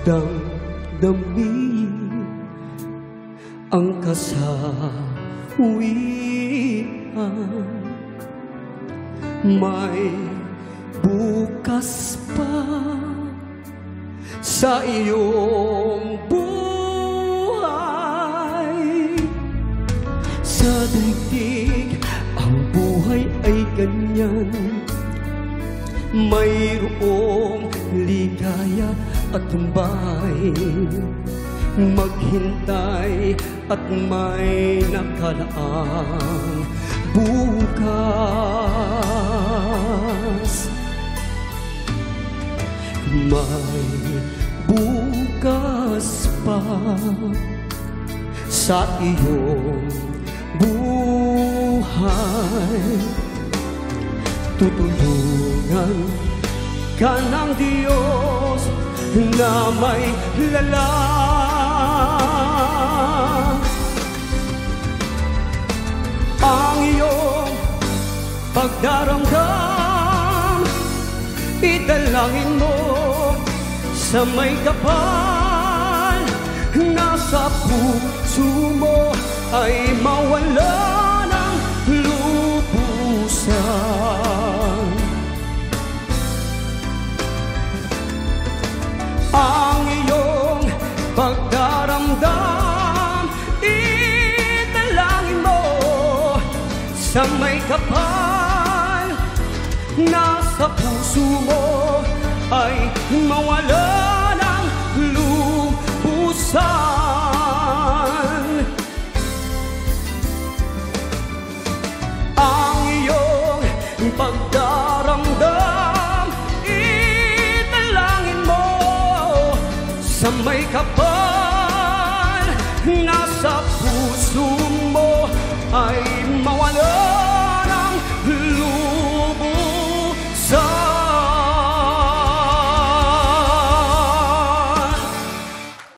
damdamin ang kasawian. May bukas pa sa iyong buhay. Sa daigdig ang buhay ay ganyan, mayroong ligaya at tumbay. Maghintay at may nakalaang bukas. May bukas pa sa iyong buhay. Tutulungan ka ng Diyos na may lalang. Ang iyong pagdaramdam, idalangin mo sa may kapal. Nasa puso mo ay mawala ng lubusan. Ang iyong pagdaramdam, idalangin mo sa may kapal. Nasa puso mo ay mawala ng lubusan. Ang iyong pagdaramdam, idalangin mo sa may kapal. Nasa puso